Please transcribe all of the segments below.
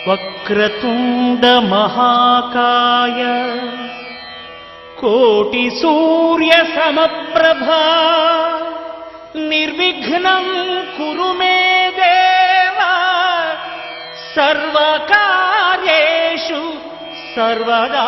వక్రతుండ మహాకాయ కోటి సూర్య సమప్రభా నిర్విఘ్నం కురు మే దేవ సర్వకార్యేషు సర్వదా.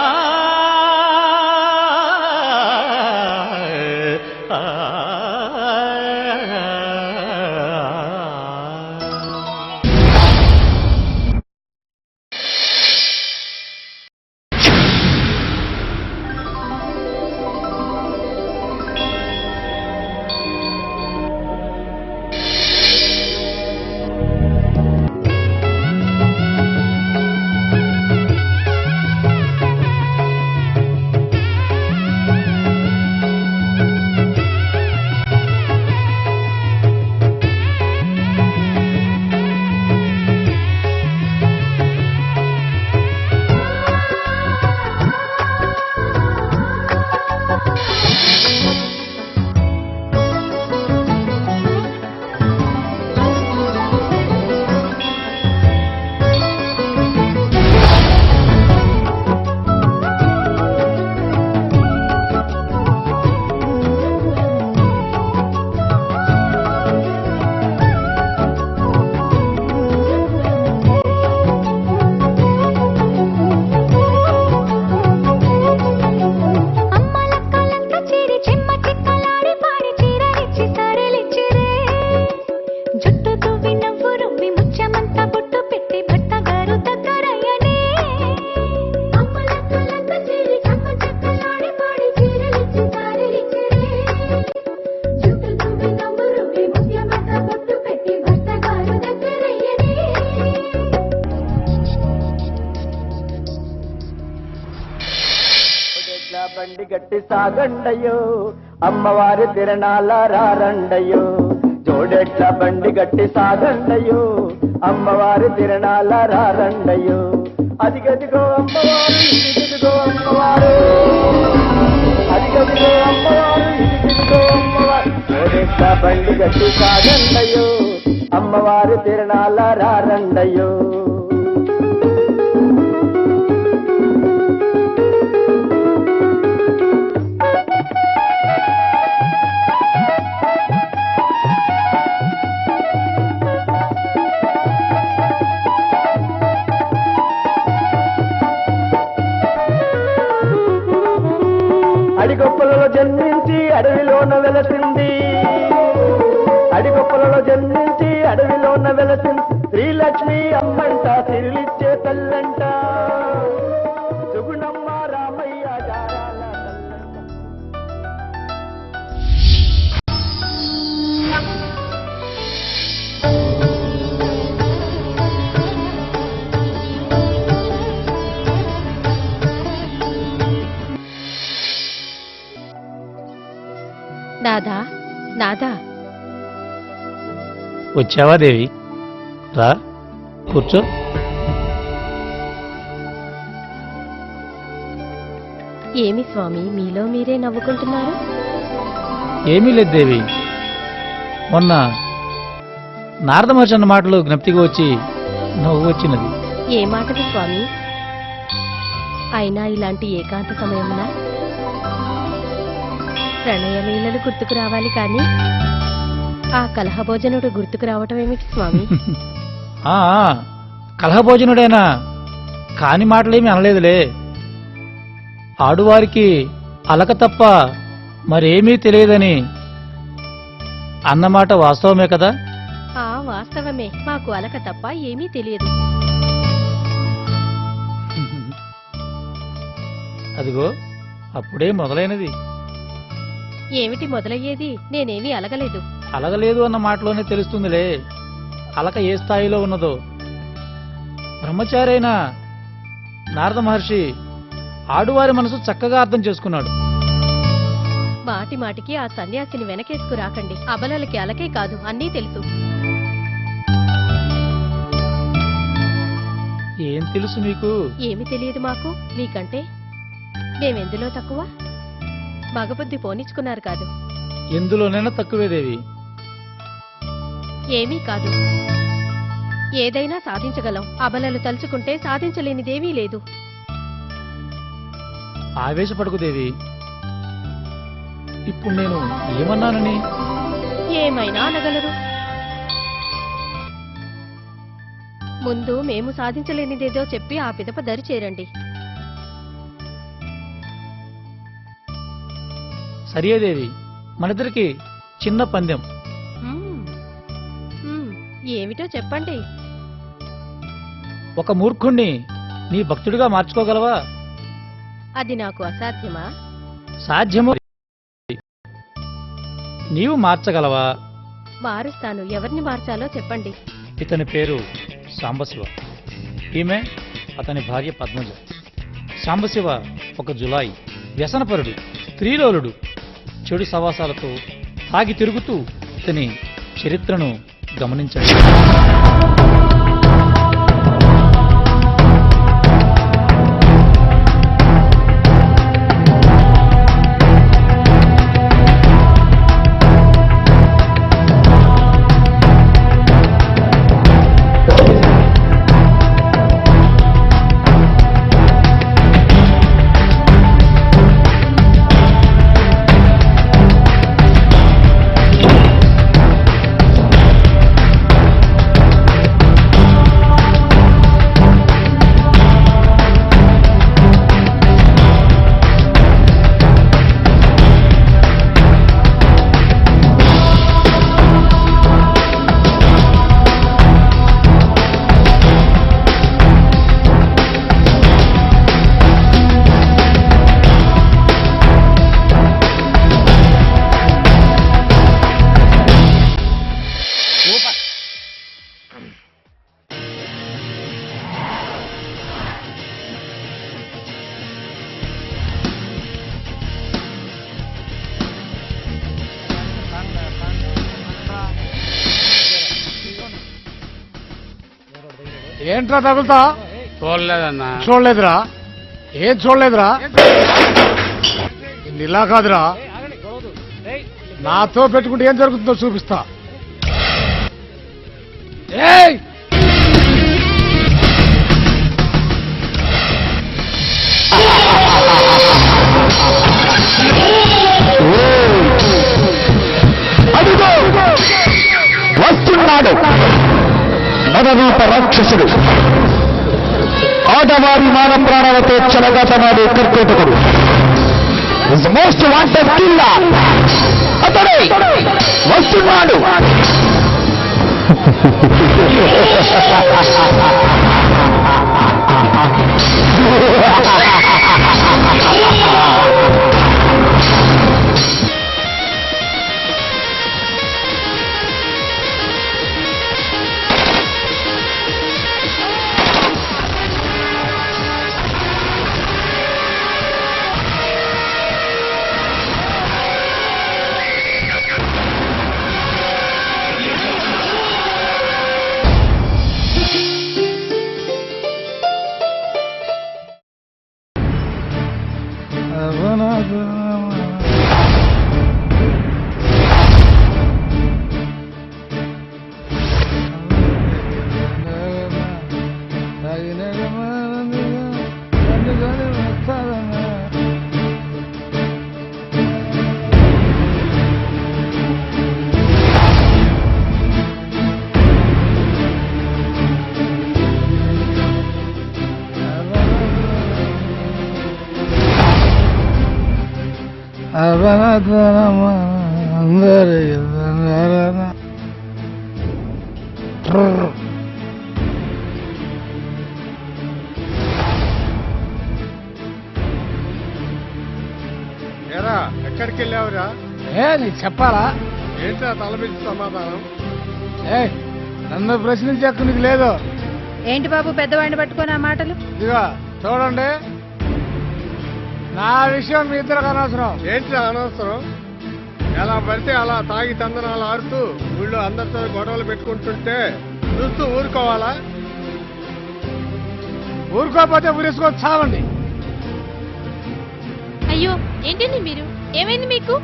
బండి గట్టి సాగండయో అమ్మవారి తిరణాల రారండయో. జోడెట్ల బండి గట్టి సాగండయో అమ్మవారి తిరణాల రారండయో. అదిగదిగో అమ్మవారు ఇదిగదిగో అమ్మవారు, అదిగదిగో అమ్మవారు ఇదిగదిగో అమ్మవారు. జోడెట్ల బండి గట్టి సాగండయో అమ్మవారి తిరణాల రారండయో. అడిగొప్పలలో జన్మించి అడవిలోన వెలసింది, అడిగొప్పలలో జన్మించి అడవిలోన వెలసింది. శ్రీలక్ష్మి అమ్మంట సిరిలిచ్చే తల్లంట, సుగుణమ్మ రామయ్య జారాల నాదా నాదా. వచ్చావా దేవి? రా కూర్చో. ఏమి స్వామి మీలో మీరే నవ్వుకుంటున్నారు? ఏమీ లేదు దేవి, మొన్న నారద మహర్షి అన్న మాటలు జ్ఞప్తిగా వచ్చి నవ్వు వచ్చినది. ఏ మాటలు స్వామి? అయినా ఇలాంటి ఏకాంత సమయమున ప్రణయలీలలు గుర్తుకు రావాలి కానీ ఆ కలహభోజనుడు గుర్తుకు రావటం ఏమిటి స్వామి? కలహభోజనుడైనా కాని మాటలేమీ అనలేదులే. ఆడువారికి అలక తప్ప మరేమీ తెలియదని అన్నమాట వాస్తవమే కదా? వాస్తవమే, మాకు అలక తప్ప ఏమీ తెలియదు. అదిగో అప్పుడే మొదలైనది. ఏమిటి మొదలయ్యేది? నేనేమీ అలగలేదు. అలగలేదు అన్న మాటలోనే తెలుస్తుందిలే అలక ఏ స్థాయిలో ఉన్నదో. బ్రహ్మచారి అయిన నారద మహర్షి ఆడువారి మనసు చక్కగా అర్థం చేసుకున్నాడు. మాటి మాటికి ఆ సన్యాసిని వెనకేసుకు రాకండి. అబలలకి అలకే కాదు, అన్నీ తెలుసు. ఏం తెలుసు మీకు? ఏమి తెలియదు మాకు మీకంటే. మేమెందులో తక్కువ? మగబుద్ధి పోనిచ్చుకున్నారు కాదు. ఎందులోనైనా తక్కువేదేవి. ఏమీ కాదు. ఏదైనా సాధించగలం. అబలలు తలుచుకుంటే సాధించలేనిదేమీ లేదు. ఆవేశపడకు దేవి. ఇప్పుడు నేను ఏమన్నానని? ఏమైనా అనగలరు. ముందు మేము సాధించలేనిదేదో చెప్పి ఆ పిదప దరి చేరండి. సరియే దేవి, మనిద్దరికి చిన్న పందెం. మ్మ్. మ్మ్. ఏమిటో చెప్పండి. ఒక మూర్ఖుణ్ణి నీ భక్తుడిగా మార్చుకోగలవా? అది నాకు అసాధ్యమా? సాధ్యము. నీవు మార్చగలవా? మారుస్తాను. ఎవరిని మార్చాలో చెప్పండి. ఇతని పేరు సాంబశివ, ఈమె అతని భార్య పద్మజ. సాంబశివ ఒక జులాయి, వ్యసనపరుడు, స్త్రీలోలుడు, చెడు సవాసాలతో తాగి తిరుగుతూ ఇతని చరిత్రను గమనించండి. ఏంట్రా తగులుతా? చూడలేదన్నా. చూడలేదురా? ఏం చూడలేదురా? ఇలా కాదురా, నాతో పెట్టుకుంటే ఏం జరుగుతుందో చూపిస్తా. ఏయ్ అదిగో వస్తున్నాడు నవరూప రాక్షసుడు, ఆడవారి మాన ప్రాణాలతో చెలగాటనాడు కర్కోటకుడు, మోస్ట్ వాంటెడ్ కిల్లర్ అతడే వస్తున్నాడు. ఎక్కడికి వెళ్ళావురా? నీకు చెప్పాలా? ఏంట్రా తలపించి సమాధానం? నన్ను ప్రశ్నించకు నీకు లేదు. ఏంటి బాబు పెద్దవాడిని పట్టుకొని ఆ మాటలు? ఇదిగా చూడండి, నా విషయం మీ ఇద్దరికి అనవసరం. ఏంటి అనవసరం? ఎలా పడితే అలా తాగి తందనాలు ఆడుతూ ఊళ్ళో అందరితో గొడవలు పెట్టుకుంటుంటే చూస్తూ ఊరుకోవాలా? ఊరుకోకపోతే ఊరేసుకొని చావండి. అయ్యో ఏంటండి మీరు? ఏమైంది మీకు?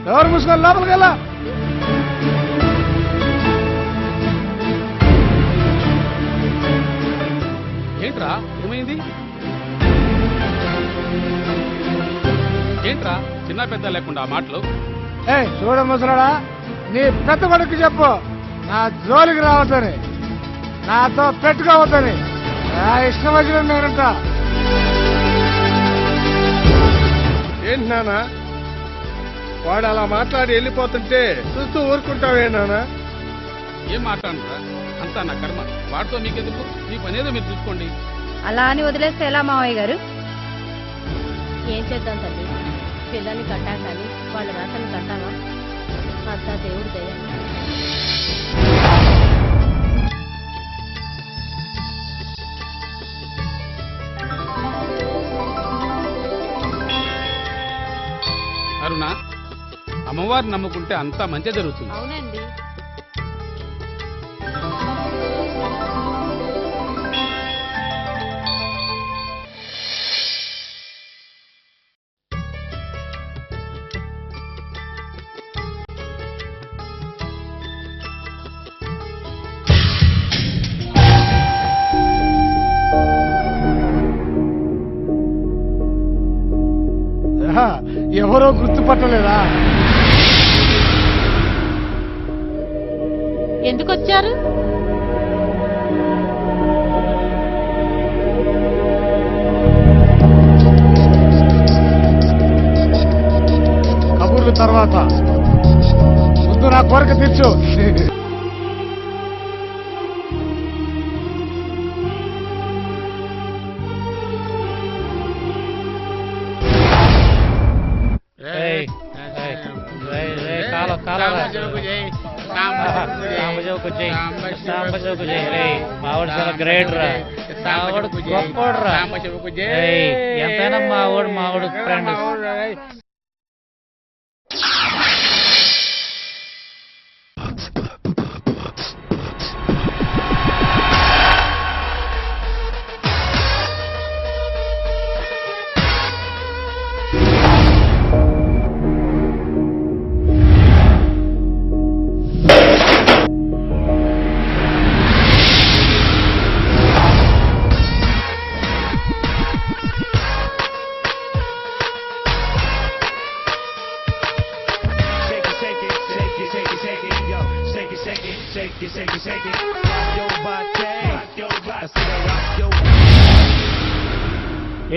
ఎవరు మూసుకొని లోపలికి వెళ్ళా? ఏంట్రా ఏమైంది? ఏంట్రా చిన్న పెద్ద లేకుండా ఆ మాటలు? చూడ ముసలాడా, నీ పెద్ద కొడుకు చెప్పు నా జోలికి రావద్దని, నాతో పెట్టుకోవద్దని. నా ఇష్టం వచ్చిన నేనంటా. ఏంటి నాన్న వాడు అలా మాట్లాడి వెళ్ళిపోతుంటే చూస్తూ ఊరుకుంటావే నాన్న? ఏం మాట్లాడరా? అంతా నా కర్మ. వాడితో మీకెందుకు? మీ పనేదో మీరు చూసుకోండి. అలా అని వదిలేస్తే ఎలా మావయ్య గారు? ఏం చేద్దాం తల్లి, పిల్లల్ని కట్టా కానీ వాళ్ళ రాతని కట్టావా? అంతా దేవుడి దయ. అరుణ, అమ్మవారిని నమ్ముకుంటే అంతా మంచి జరుగుతుంది. అవునండి. ఎవరో గుర్తుపట్టలేదా? ఎందుకు వచ్చారు? కబుర్ల తర్వాత ముందు నా కోరిక తీర్చు. ఎంతైనా మావాడు ఫ్రెండ్.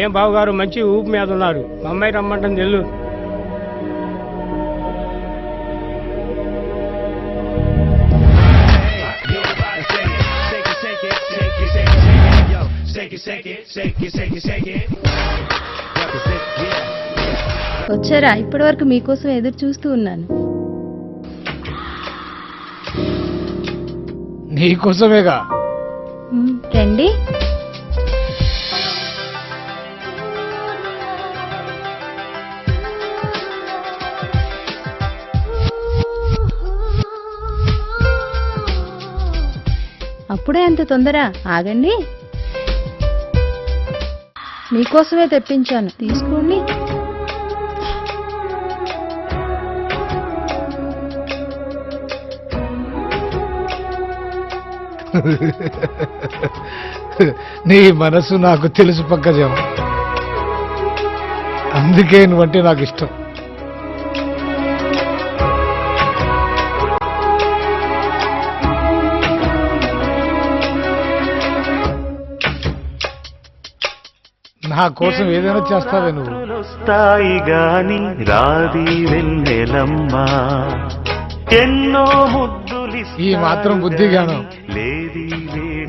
ఏం బావగారు మంచి ఊపి మీద ఉన్నారు. మా అమ్మాయి రమ్మంటుంది వెళ్ళు. వచ్చారా? ఇప్పటి వరకు మీకోసం ఎదురు చూస్తూ ఉన్నాను. నీకోసమేగా. రండి. అప్పుడే అంత తొందర? ఆగండి, మీకోసమే తెప్పించాను, తీసుకోండి. నీ మనసు నాకు తెలుసు పంకజం, అందుకే నువ్వంటే నాకు ఇష్టం. నా కోసం ఏదైనా చేస్తావే నువ్వు. వస్తాయి గాని రాది వెన్నెలమ్మా, ఎన్నో ముద్దులి ఈ మాత్రం బుద్ధిగాను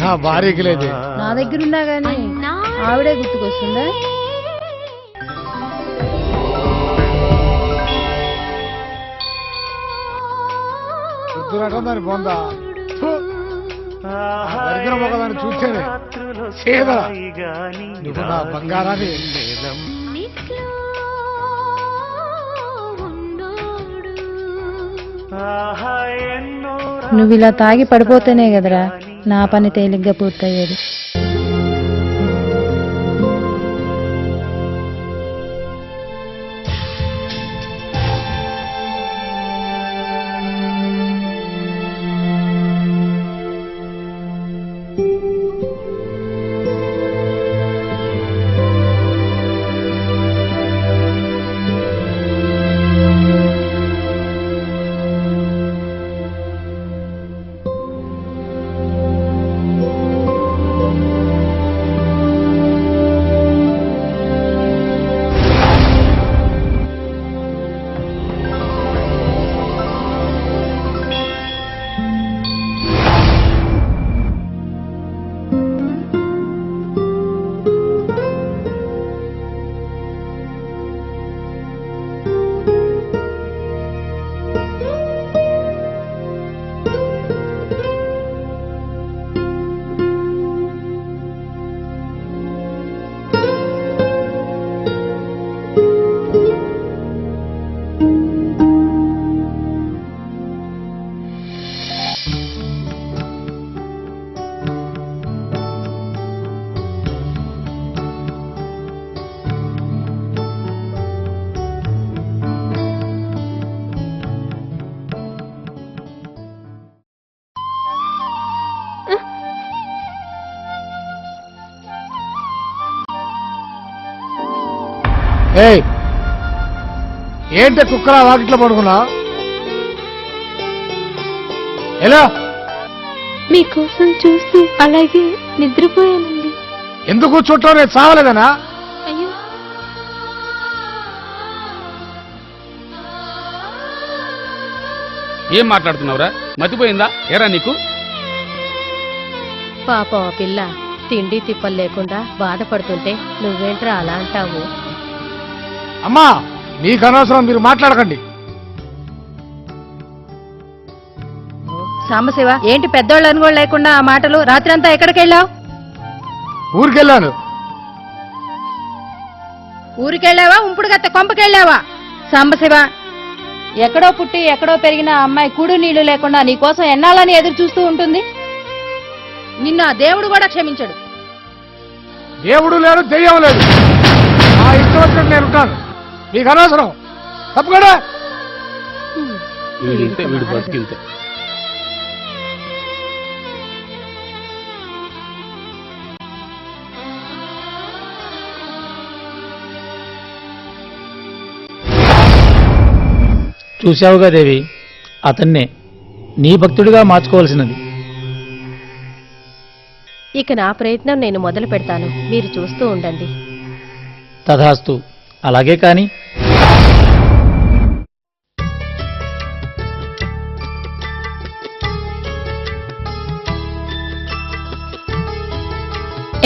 నా భార్యకి లేదే. నా దగ్గరున్నా గానీ ఆవిడే గుర్తుకొస్తుందా? గుర్తురాటం దాని పొందా దరిద్ర మొక్కదాన్ని చూస్తేనే చేదా నువ్వు నా బంగారాన్ని. నువ్వు ఇలా తాగి పడిపోతేనే కదరా నా పని తేలిగ్గా పూర్తయ్యేది. ఏయ్ ఏంటి కుక్కలా వాకిట్లో పడుకున్నా? ఎలా మీకోసం చూస్తూ అలాగే నిద్రపోయానండి. ఎందుకు చుట్టూ నేను చావలేదనా? అయ్యో, ఏం మాట్లాడుతున్నావురా? మతిపోయిందా ఏరా నీకు? పాపం ఆ పిల్ల తిండి తిప్పలు లేకుండా బాధపడుతుంటే నువ్వేంట్రా అలా అంటావు? అమ్మా మీకు అనవసరం, మీరు మాట్లాడకండి. సాంబశివ, ఏంటి పెద్దోళ్ళని కూడా లేకుండా ఆ మాటలు? రాత్రంతా ఎక్కడికి వెళ్ళావు? ఊరికెళ్ళాను. ఊరికెళ్ళావా, ఉంపుడు గత్త కొంపకెళ్ళావా? సాంబశివ, ఎక్కడో పుట్టి ఎక్కడో పెరిగిన ఆ అమ్మాయి కూడు నీళ్లు లేకుండా నీకోసం ఎన్నాళ్ళని ఎదురు చూస్తూ ఉంటుంది. నిన్ను ఆ దేవుడు కూడా క్షమించడు. దేవుడు లేడు, దెయ్యం లేదు. ఆ ఇష్టం వచ్చినట్టు నేను ఉంటాను. మీకు అనవసరం. తప్పకుండా. వీడింతే, వీడు బతికింతే. చూశావుగా దేవి, అతన్నే నీ భక్తుడిగా మార్చుకోవాల్సినది. ఇక నా ప్రయత్నం నేను మొదలు పెడతాను, మీరు చూస్తూ ఉండండి. తథాస్తు, అలాగే కాని.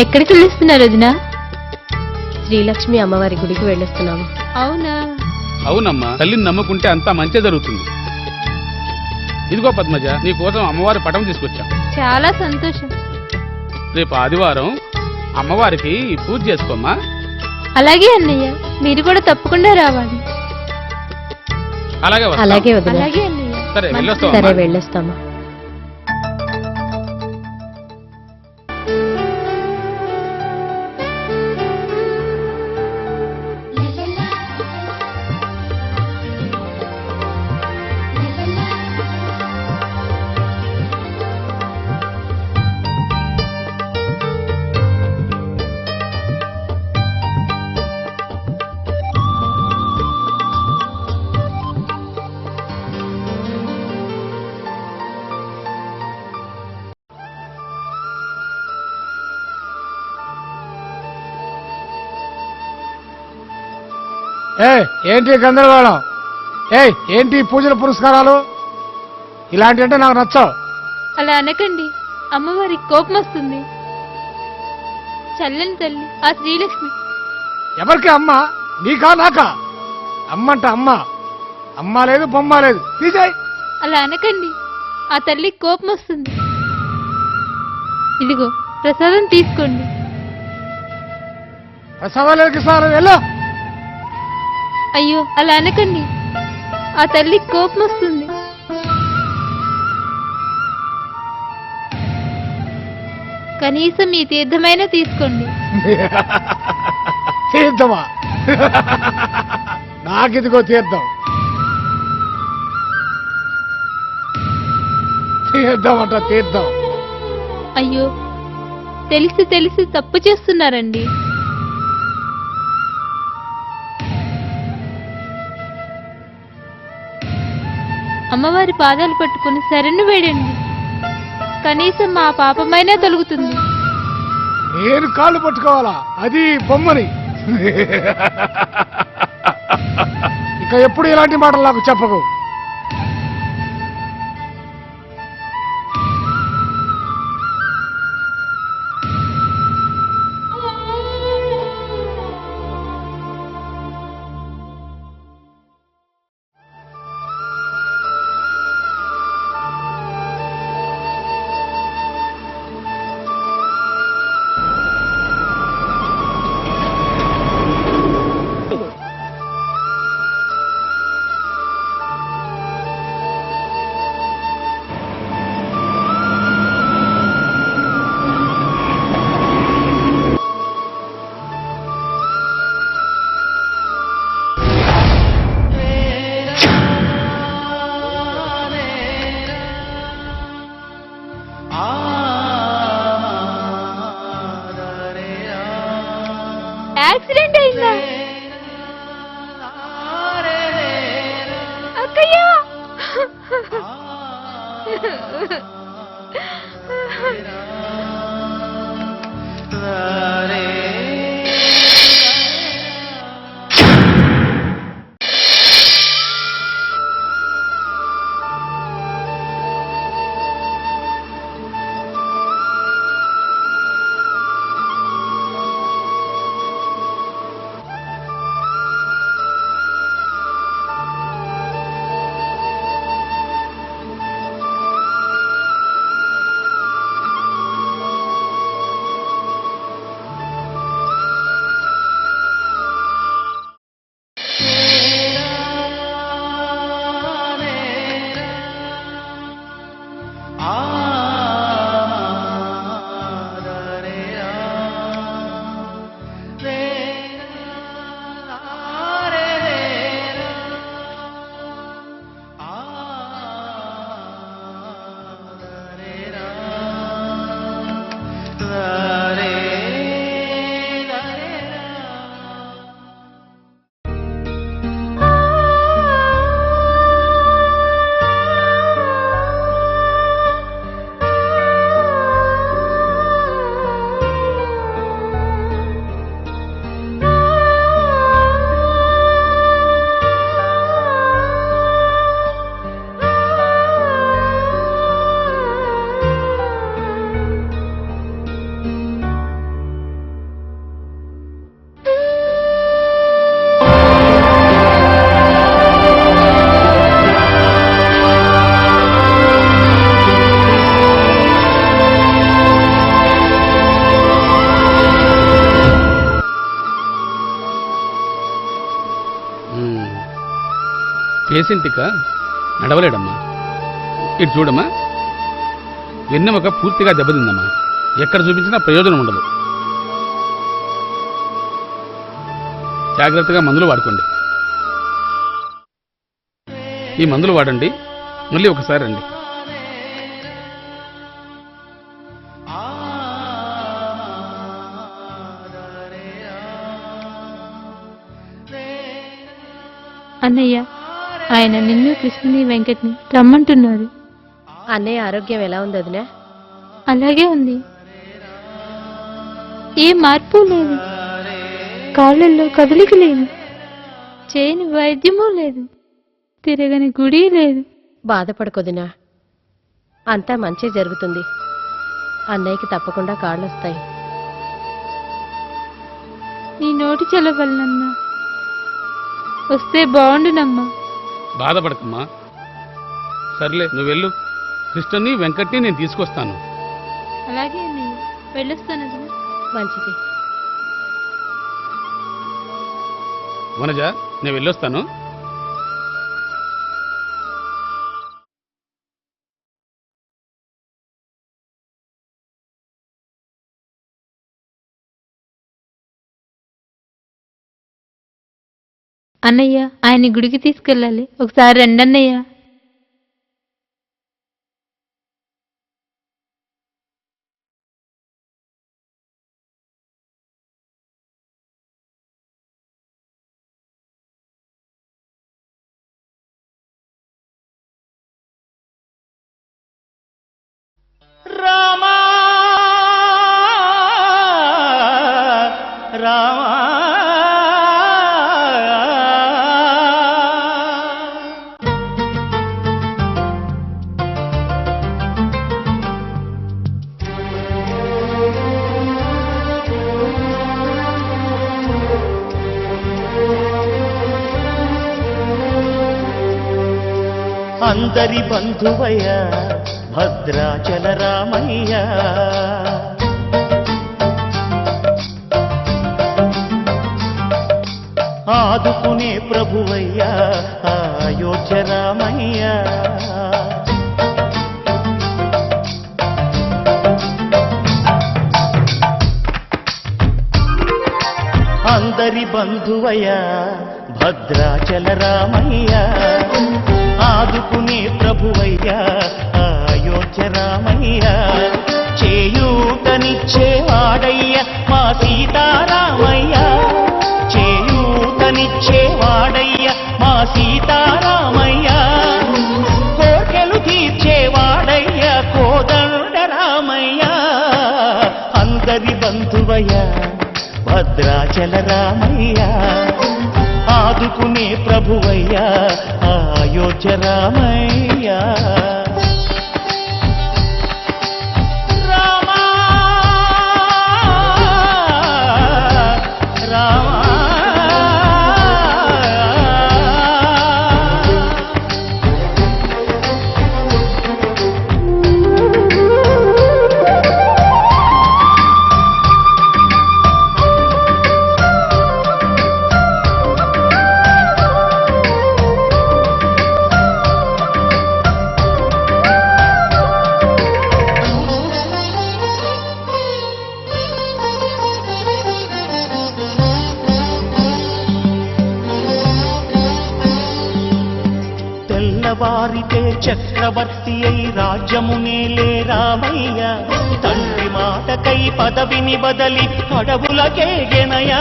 ఎక్కడికి వెళ్ళిస్తున్నారు వదినా? శ్రీలక్ష్మి అమ్మవారి గుడికి వెళ్ళొస్తున్నాము. అవునా? అవునమ్మా, తల్లిని నమ్ముకుంటే అంతా మంచి జరుగుతుంది. ఇదిగో పద్మజ, నీ కోసం అమ్మవారి పటం తీసుకొచ్చాం. చాలా సంతోషం. రేపు ఆదివారం అమ్మవారికి పూజ చేసుకోమ్మా. అలాగే అన్నయ్య, మీరు కూడా తప్పకుండా రావాలి. అలాగే వస్తాం. అలాగే వదిన. అలాగే అన్నయ్య. సరే వెళ్ళొస్తాం. సరే వెళ్ళొస్తాము. ఏంటి గందరగోళం? ఏంటి పూజల పురస్కారాలు? ఇలాంటి అంటే నాకు నచ్చవు. అలా అనకండి, అమ్మవారికి కోపం వస్తుంది. చల్లని తల్లి ఆ శ్రీలక్ష్మి. ఎవరికి అమ్మ? నీకా నాకా? అమ్మంట అమ్మ. అమ్మ లేదు, బొమ్మ లేదు. తీసేయ్. అలా అనకండి, ఆ తల్లికి కోపం వస్తుంది. ఇదిగో ప్రసాదం తీసుకోండి. సవాళ్ళకి సార్ వెళ్ళు. అయ్యో, అలా అనకండి, ఆ తల్లికి కోపం వస్తుంది. కనీసం ఈ తీర్థమైనా తీసుకోండి. తీర్థమా? నాకిదిగో తీర్థం. తీర్థం అంట, తీర్థం. అయ్యో, తెలిసి తెలిసి తప్పు చేస్తున్నారండి. అమ్మవారి పాదాలు పట్టుకుని శరణు వేడండి. కనీసం మా పాపమైనా తొలుగుతుంది. నేను కాళ్ళు పట్టుకోవాలా? అది బొమ్మని. ఇక ఎప్పుడు ఇలాంటి మాటలు నాకు చెప్పకు. పేషెంట్క నడవలేడమ్మా. ఇటు చూడమ్మా, వెన్నెముక పూర్తిగా దెబ్బతిందమ్మా. ఎక్కడ చూపించినా ప్రయోజనం ఉండదు. జాగ్రత్తగా మందులు వాడుకోండి. ఈ మందులు వాడండి, మళ్ళీ ఒకసారి రండి. అన్నయ్య, ఆయన నిన్ను కృష్ణని వెంకట్ని రమ్మంటున్నారు. అన్నయ్య ఆరోగ్యం ఎలా ఉంది వదినా? అలాగే ఉంది, ఏ మార్పు లేదు. కాళ్ళల్లో కదలిక లేదు, చేయని వైద్యమూ లేదు, తిరగని గుడి లేదు. బాధపడకొదినా, అంతా మంచి జరుగుతుంది. అన్నయ్యకి తప్పకుండా కాళ్ళు వస్తాయి. నీ నోటి చెలవల్లన్నా వస్తే బాగుండునమ్మా. బాధపడకమ్మా. సర్లే, నువ్వు వెళ్ళు. కృష్ణని వెంకట్ని నేను తీసుకొస్తాను. అలాగే అన్నయ్య, వెళ్ళొస్తాను. మంచిది. వనజ, నేను వెళ్ళొస్తాను. అన్నయ్య, ఆయన్ని గుడికి తీసుకెళ్ళాలి, ఒకసారి రండి అన్నయ్య. రామా రామా అందరి బంధువయ్య భద్రాచల రామయ్య, ఆదుకునే ప్రభువయ్య అయోధ్య రామయ్య. అందరి బంధువయ్య భద్రాచల రామయ్య, ఆదుకునే ప్రభువయ్యా అయోధ్య రామయ్య. చేయూతనిచ్చేవాడయ్య మా సీతారామయ్య, చేయూతనిచ్చేవాడయ్య మా సీతారామయ్య. కోట అందరి బంధువయ్యా భద్రాచల రామయ్యా ఆదుకునే ప్రభువయ్యా అయోధ్య రామయ్యా వారితే చక్రవర్తి అయి రాజ్యమునేలే రామయ్య తండ్రి మాటకై పదవిని బదలి అడవులకేగెనయా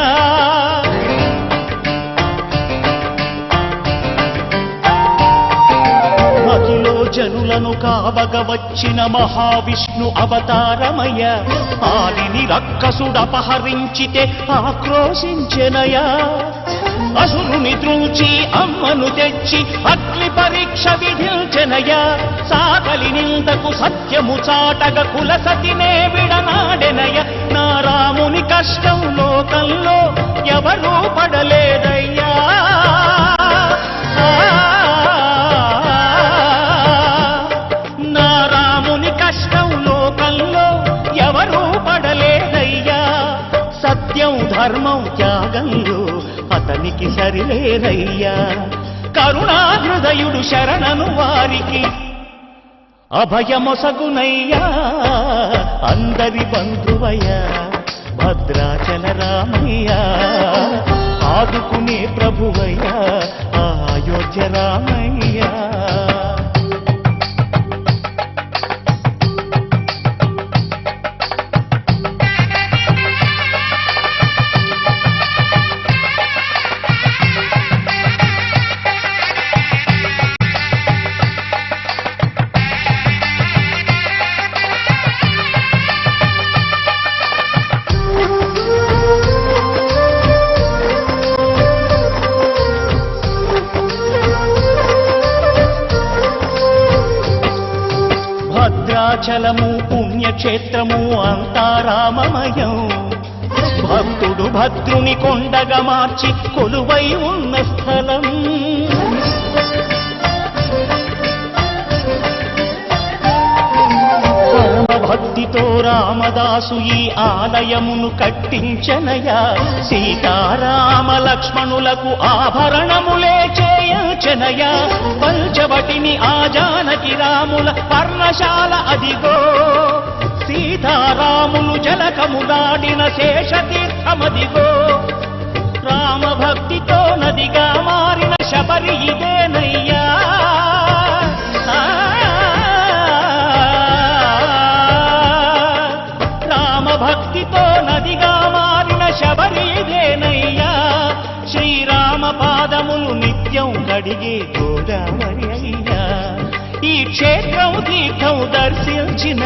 మదిలో జనులను కావగ వచ్చిన మహావిష్ణు అవతారమయ్య ఆలిని రక్కసుడపహరించితే ఆక్రోశించెనయా అసురుని ద్రూచి అమ్మను తెచ్చి అగ్ని పరీక్ష విధించెనయ్యా సాకలి నిందకు సత్యము చాటగ కులసతినే విడనాడెనయ్య నా రాముని కష్టం లోకంలో ఎవరూ పడలేదయ్యా నా రాముని కష్టం లోకంలో ఎవరూ పడలేదయ్యా సత్యం ధర్మం త్యాగంలో అతనికి సరిలేరయ్యా కరుణాహృదయుడు శరణను వారికి అభయమొసగునయ్యా అందరి బంధువయ్యా భద్రాచల రామయ్యా ఆదుకునే ప్రభువయ్యా అయోధ్య రామయ్యా భద్రాచలము పుణ్యక్షేత్రము అంతా రామమయం భక్తుడు భద్రుని కొండగా మార్చి కొలువై ఉన్న స్థలం భక్తితో రామదాసు ఈ ఆలయమును కట్టించనయా సీతారామ లక్ష్మణులకు ఆభరణములే చేయించనయా పంచవటిని ఆ జానకి రాముల పర్ణశాల అదిగో సీతారాములు జలకములాడిన శేషతీర్థమదిగో రామభక్తితో నదిగా మారిన శబరి ఇదేనయ్యా భక్తితో నదిగా మారిన శబరి ఇదేనయ్యా శ్రీరామ పాదములు నిత్యం కడిగే గోదావరి అయ్యా ఈ క్షేత్రం తీర్థం దర్శించిన